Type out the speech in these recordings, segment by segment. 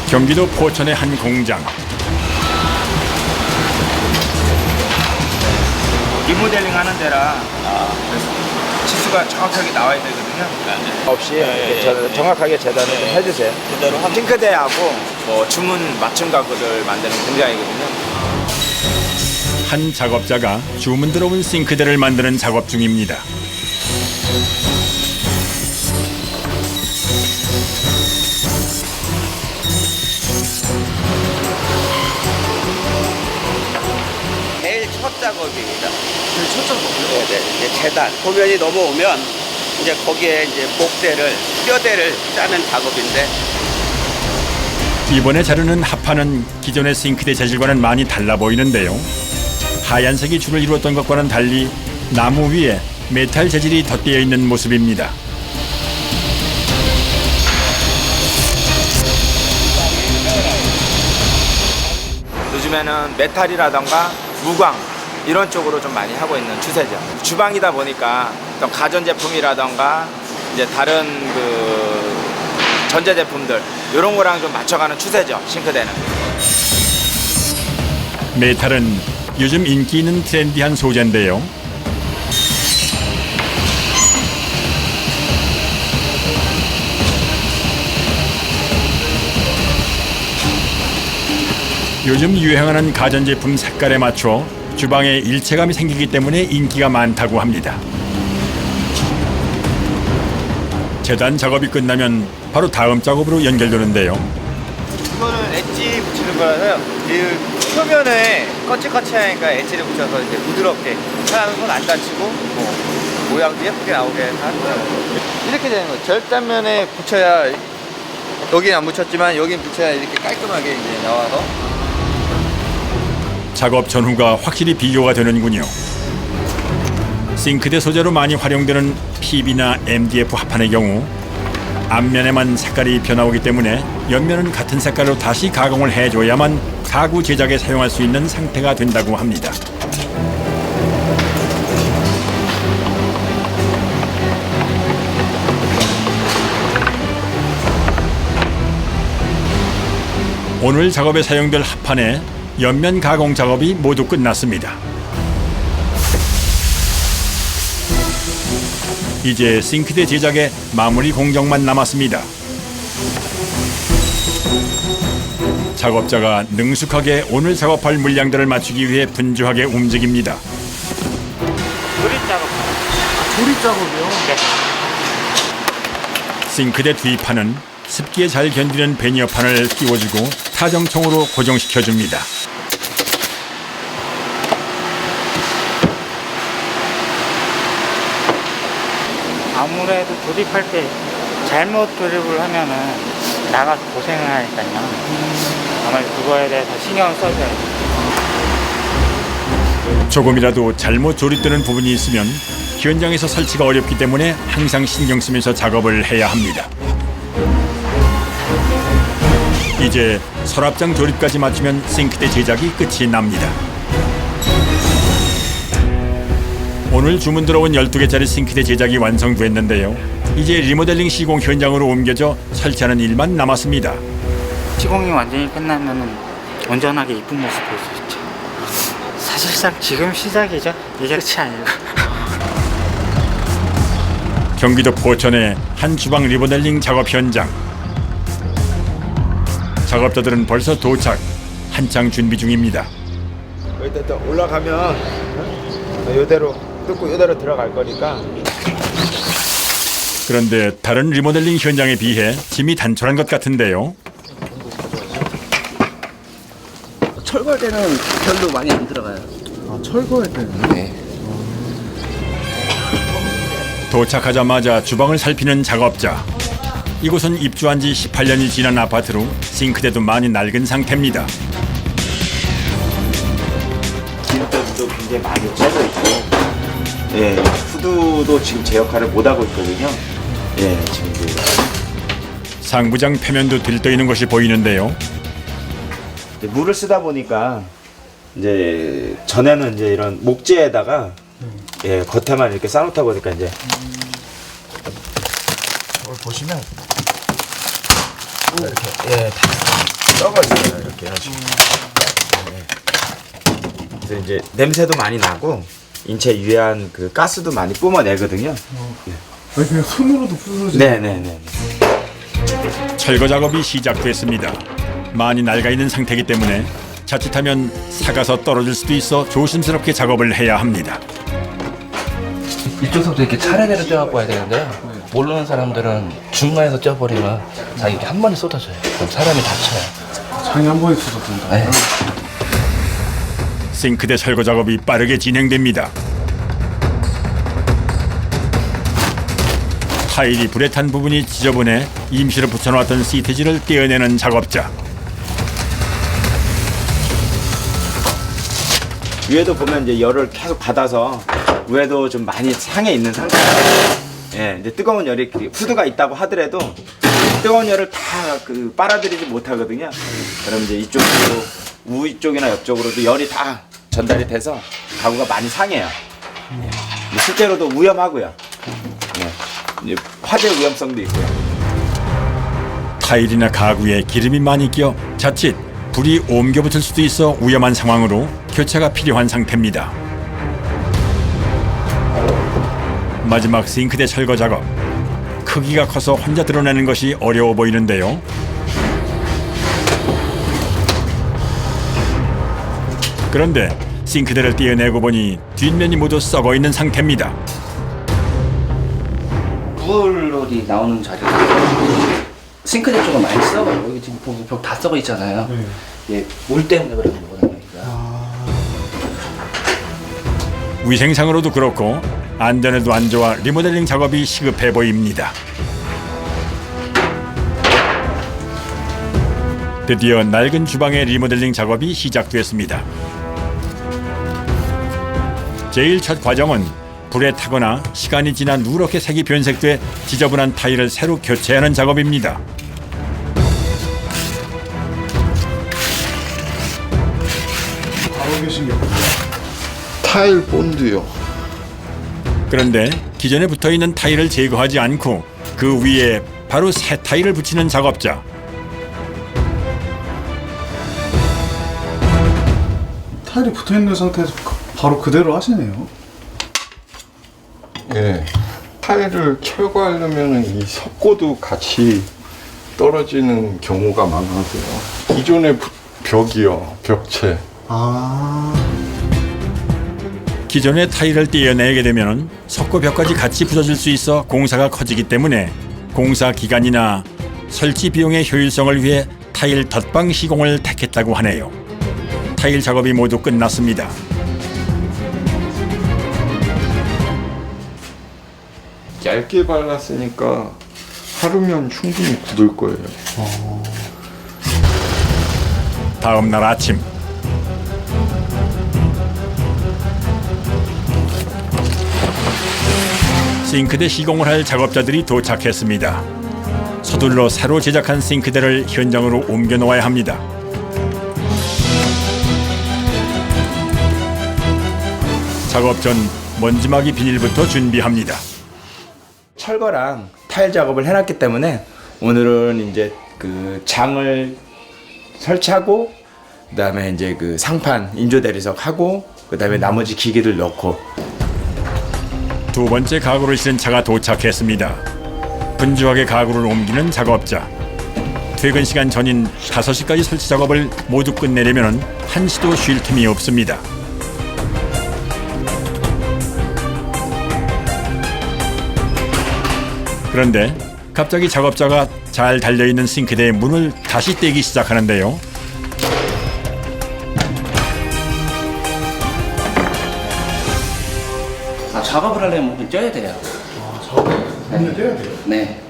경기도 포천의 한 공장. 리모델링 하는 데라 그래서 치수가 정확하게 나와야 되거든요. 없이 정확하게 재단을 좀 해주세요. 싱크대하고 뭐 주문 맞춤 가구를 만드는 공장이거든요. 한 작업자가 주문 들어온 싱크대를 만드는 작업 중입니다. 제일 첫 작업입니다. 제일 첫 작업이요? 네네. 이제 재단 소면이 넘어오면 이제 거기에 이제 목대를 뼈대를 짜는 작업인데 이번에 자르는 합판은 기존의 싱크대 재질과는 많이 달라 보이는데요. 하얀색이 줄을 이루었던 것과는 달리 나무 위에 메탈 재질이 덧대어 있는 모습입니다. 요즘에는 메탈이라던가 무광 이런 쪽으로 좀 많이 하고 있는 추세죠. 주방이다 보니까 어떤 가전제품이라던가 이제 다른 그 전자제품들 이런 거랑 좀 맞춰가는 추세죠. 싱크대는. 메탈은 요즘 인기 있는 트렌디한 소재인데요. 요즘 유행하는 가전제품 색깔에 맞춰 주방에 일체감이 생기기 때문에 인기가 많다고 합니다. 재단 작업이 끝나면 바로 다음 작업으로 연결되는데요. 이거는 엣지 붙이는 거라서요. 그 표면에 거칠거칠하니까 엣지를 붙여서 이렇게 부드럽게 사람은 손 안 다치고 뭐 모양도 예쁘게 나오게 하는 거예요. 이렇게 되는 거예요. 절단면에 붙여야 여기는 안 붙였지만 여긴 붙여야 이렇게 깔끔하게 이제 나와서. 작업 전후가 확실히 비교가 되는군요. 싱크대 소재로 많이 활용되는 PB나 MDF 합판의 경우 앞면에만 색깔이 입혀나오기 때문에 옆면은 같은 색깔로 다시 가공을 해줘야만 가구 제작에 사용할 수 있는 상태가 된다고 합니다. 오늘 작업에 사용될 합판의 옆면 가공 작업이 모두 끝났습니다. 이제 싱크대 제작의 마무리 공정만 남았습니다. 작업자가 능숙하게 오늘 작업할 물량들을 맞추기 위해 분주하게 움직입니다. 조립 작업. 조립 작업이요? 네. 싱크대 뒤판은 습기에 잘 견디는 베니어판을 끼워주고 타정총으로 고정시켜줍니다. 아무래도 조립할 때 잘못 조립을 하면은 나가서 고생을 하니까요. 아무래도 그거에 대해서 신경을 써줘야 돼요. 조금이라도 잘못 조립되는 부분이 있으면 현장에서 설치가 어렵기 때문에 항상 신경 쓰면서 작업을 해야 합니다. 이제 서랍장 조립까지 마치면 싱크대 제작이 끝이 납니다. 오늘 주문 들어온 12개짜리 싱크대 제작이 완성됐는데요. 이제 리모델링 시공 현장으로 옮겨져 설치하는 일만 남았습니다. 시공이 완전히 끝나면은 온전하게 이쁜 모습 볼 수 있죠. 사실상 지금 시작이죠. 이게 끝이 아니고. 경기도 포천의 한 주방 리모델링 작업 현장. 작업자들은 벌써 도착, 한창 준비 중입니다. 여기 또 올라가면 이대로 뜯고 이대로 들어갈 거니까. 그런데 다른 리모델링 현장에 비해 짐이 단촐한 것 같은데요. 철거할 때는 별로 많이 안 들어가요. 아, 철거할 때는? 네. 도착하자마자 주방을 살피는 작업자. 이곳은 입주한 지 18년이 지난 아파트로 싱크대도 많이 낡은 상태입니다. 기름때도 굉장히 많이 쪄져 있고, 예, 후드도 지금 제 역할을 못 하고 있거든요. 예, 지금 상부장 표면도 들떠있는 것이 보이는데요. 물을 쓰다 보니까 이제 전에는 이제 이런 목재에다가 예, 겉에만 이렇게 쌓아놓다 보니까 이제 보시면 이렇게 다 썩어 있어요. 이렇게 하시고. 그래서 이제 냄새도 많이 나고 인체 유해한 그 가스도 많이 뿜어내거든요. 아니 그냥 손으로도 부서지는. 네네네. 철거 작업이 시작됐습니다. 많이 낡아 있는 상태이기 때문에 자칫하면 삭아서 떨어질 수도 있어 조심스럽게 작업을 해야 합니다. 이쪽서부터 이렇게 차례대로 쪄갖고 와야 되는데요. 모르는 사람들은 중간에서 쪄버리면 다 이렇게 한 번에 쏟아져요. 그럼 사람이 다쳐요. 장이 한 번에 쏟아진다. 네. 싱크대 철거 작업이 빠르게 진행됩니다. 타일이 불에 탄 부분이 지저분해 임시로 붙여놓았던 시트지를 떼어내는 작업자. 위에도 보면 이제 열을 계속 받아서 위에도 좀 많이 상해 있는 상태예요. 예, 이제 뜨거운 열이 후드가 있다고 하더라도 뜨거운 열을 다 그 빨아들이지 못하거든요. 그럼 이제 이쪽으로 우 쪽이나 옆쪽으로도 열이 다 전달이 돼서 가구가 많이 상해요. 예. 실제로도 위험하고요. 예. 이제 화재 위험성도 있고요. 타일이나 가구에 기름이 많이 끼어 자칫 불이 옮겨 붙을 수도 있어 위험한 상황으로 교체가 필요한 상태입니다. 마지막 싱크대 철거 작업. 크기가 커서 혼자 드러내는 것이 어려워 보이는데요. 그런데 싱크대를 떼어내고 보니 뒷면이 모두 썩어 있는 상태입니다. 물놀이 나오는 자리가 싱크대 쪽은 많이 썩어요. 여기 지금 보면 벽 다 썩어 있잖아요. 예, 물 때문에 그러는 거거든요. 위생상으로도 그렇고 안전에도 안 좋아 리모델링 작업이 시급해 보입니다. 드디어 낡은 주방의 리모델링 작업이 시작됐습니다. 제일 첫 과정은 불에 타거나 시간이 지나 누렇게 색이 변색돼 지저분한 타일을 새로 교체하는 작업입니다. 바로 계신 게 타일 본드요. 그런데 기존에 붙어있는 타일을 제거하지 않고 그 위에 바로 새 타일을 붙이는 작업자. 타일이 붙어 있는 상태에서 바로 그대로 하시네요. 예. 타일을 철거하려면 이 석고도 같이 떨어지는 경우가 많아서요. 기존의 벽이요, 벽체. 아. 기존의 타일을 떼어내게 되면 석고벽까지 같이 부서질 수 있어 공사가 커지기 때문에 공사 기간이나 설치 비용의 효율성을 위해 타일 덧방 시공을 택했다고 하네요. 타일 작업이 모두 끝났습니다. 얇게 발랐으니까 하루면 충분히 굳을 거예요. 다음 날 아침 싱크대 시공을 할 작업자들이 도착했습니다. 서둘러 새로 제작한 싱크대를 현장으로 옮겨 놓아야 합니다. 작업 전 먼지막이 비닐부터 준비합니다. 철거랑 타일 작업을 해놨기 때문에 오늘은 이제 그 장을 설치하고 그다음에 이제 그 상판 인조 대리석 하고 그다음에 나머지 기기를 넣고 두 번째 가구를 실은 차가 도착했습니다. 분주하게 가구를 옮기는 작업자. 퇴근 시간 전인 5시까지 설치 작업을 모두 끝내려면 한시도 쉴 틈이 없습니다. 그런데 갑자기 작업자가 잘 달려있는 싱크대의 문을 다시 떼기 시작하는데요. 작업을 하려면 문을 쪄야 돼요. 문을 떼야 돼요? 네.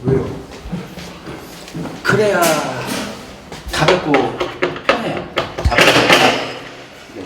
왜요? 그래야 가볍고 편해요.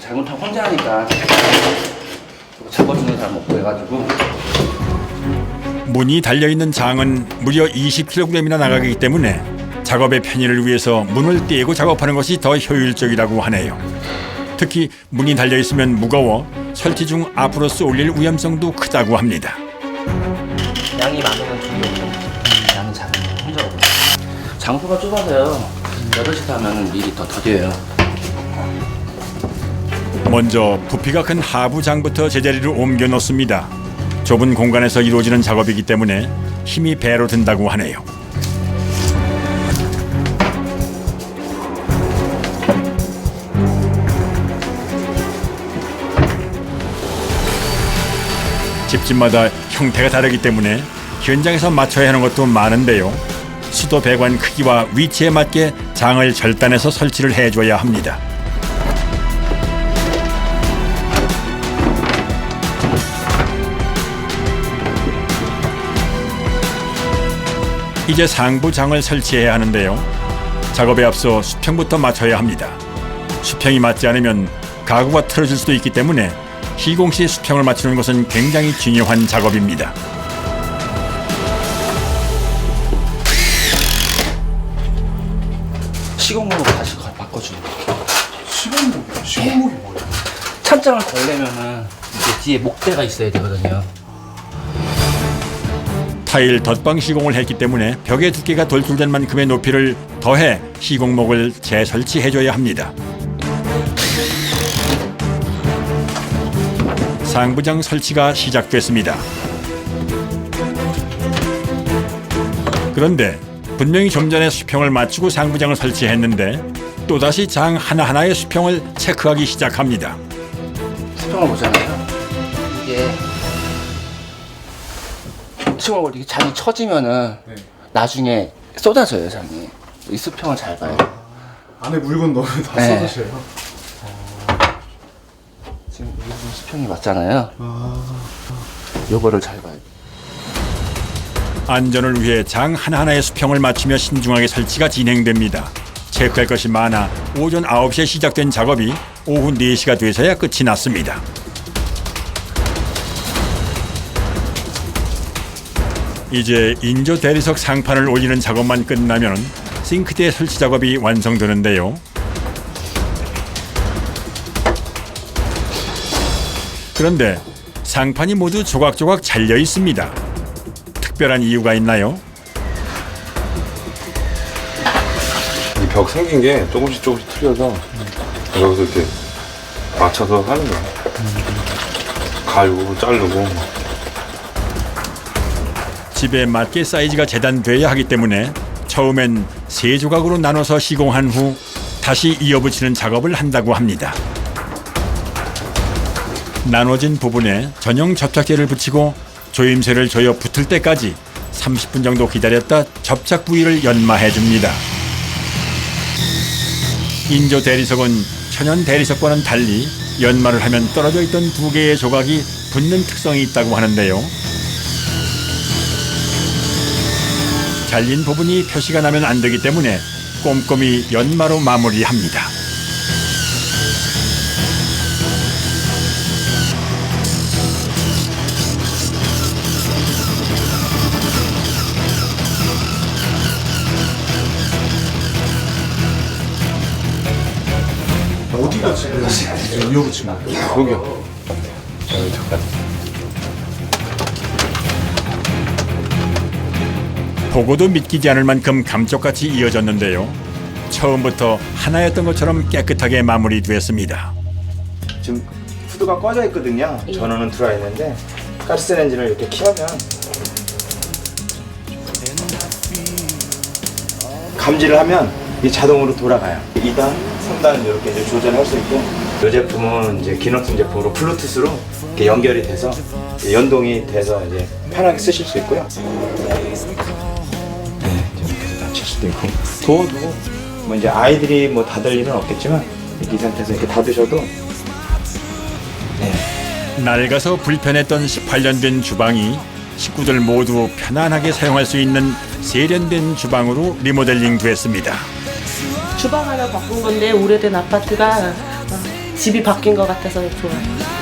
잘못하면 혼자 하니까 잡아주는 사람 없고 해가지고. 문이 달려있는 장은 무려 20kg이나 나가기 때문에 작업의 편의를 위해서 문을 떼고 작업하는 것이 더 효율적이라고 하네요. 특히 문이 달려있으면 무거워 설치 중 앞으로 쏠릴 위험성도 크다고 합니다. 양이 많으면 좋겠고 양이 작으면 힘들어요. 장소가 좁아서요. 8시서 하면 일이 더 더뎌요. 먼저 부피가 큰 하부장부터 제자리로 옮겨 놓습니다. 좁은 공간에서 이루어지는 작업이기 때문에 힘이 배로 든다고 하네요. 집집마다 형태가 다르기 때문에 현장에서 맞춰야 하는 것도 많은데요. 수도 배관 크기와 위치에 맞게 장을 절단해서 설치를 해줘야 합니다. 이제 상부 장을 설치해야 하는데요. 작업에 앞서 수평부터 맞춰야 합니다. 수평이 맞지 않으면 가구가 틀어질 수도 있기 때문에 시공 시 수평을 맞추는 것은 굉장히 중요한 작업입니다. 시공목으로 다시 바꿔주는 거예요. 시공목이요? 시공목이 뭐예요? 찬장을 걸려면은 이제 뒤에 목대가 있어야 되거든요. 타일 덧방 시공을 했기 때문에 벽의 두께가 돌출된 만큼의 높이를 더해 시공목을 재설치해줘야 합니다. 상부장 설치가 시작됐습니다. 그런데 분명히 좀 전에 수평을 맞추고 상부장을 설치했는데 또다시 장 하나하나의 수평을 체크하기 시작합니다. 수평을 보잖아요. 이게 수평을 이렇게 장이 처지면은 나중에 쏟아져요, 장이. 이 수평을 잘 봐요. 안에 물건 넣으면 다 네. 쏟아져요. 지금 이 부분 수평이 맞잖아요. 요거를 잘 봐요. 안전을 위해 장 하나하나의 수평을 맞추며 신중하게 설치가 진행됩니다. 체크할 것이 많아 오전 9시에 시작된 작업이 오후 4시가 돼서야 끝이 났습니다. 이제 인조 대리석 상판을 올리는 작업만 끝나면 싱크대 설치 작업이 완성되는데요. 그런데 상판이 모두 조각조각 잘려 있습니다. 특별한 이유가 있나요? 이 벽 생긴 게 조금씩 틀려서 여기서 이렇게 맞춰서 하는 거야. 갈고 자르고. 집에 맞게 사이즈가 재단돼야 하기 때문에 처음엔 3조각으로 나눠서 시공한 후 다시 이어붙이는 작업을 한다고 합니다. 나눠진 부분에 전용 접착제를 붙이고 조임새를 조여 붙을 때까지 30분 정도 기다렸다 접착 부위를 연마해 줍니다. 인조 대리석은 천연 대리석과는 달리 연마를 하면 떨어져 있던 2개의 조각이 붙는 특성이 있다고 하는데요. 잘린 부분이 표시가 나면 안 되기 때문에 꼼꼼히 연마로 마무리합니다. 어디가 지금 이어붙인 거예요? 거기요. 보고도 믿기지 않을 만큼 감쪽같이 이어졌는데요. 처음부터 하나였던 것처럼 깨끗하게 마무리됐습니다. 지금 후드가 꺼져 있거든요. 전원은 들어와 있는데 가스 엔진을 이렇게 키우면 감지를 하면 이게 자동으로 돌아가요. 2단, 3단 이렇게 이제 조절할 수 있고 이 제품은 이제 기능성 제품으로 블루투스로 이렇게 연결이 돼서 연동이 돼서 이제 편하게 쓰실 수 있고요. 네, 이렇게 닫힐 수도 있고 도어도 뭐 이제 아이들이 뭐 닫을 일은 없겠지만 이 상태에서 이렇게 닫으셔도 낡아서 불편했던 18년 된 주방이 식구들 모두 편안하게 사용할 수 있는 세련된 주방으로 리모델링 됐습니다. 주방 하나 바꾼 건데 오래된 아파트가 집이 바뀐 것 같아서 좋아요.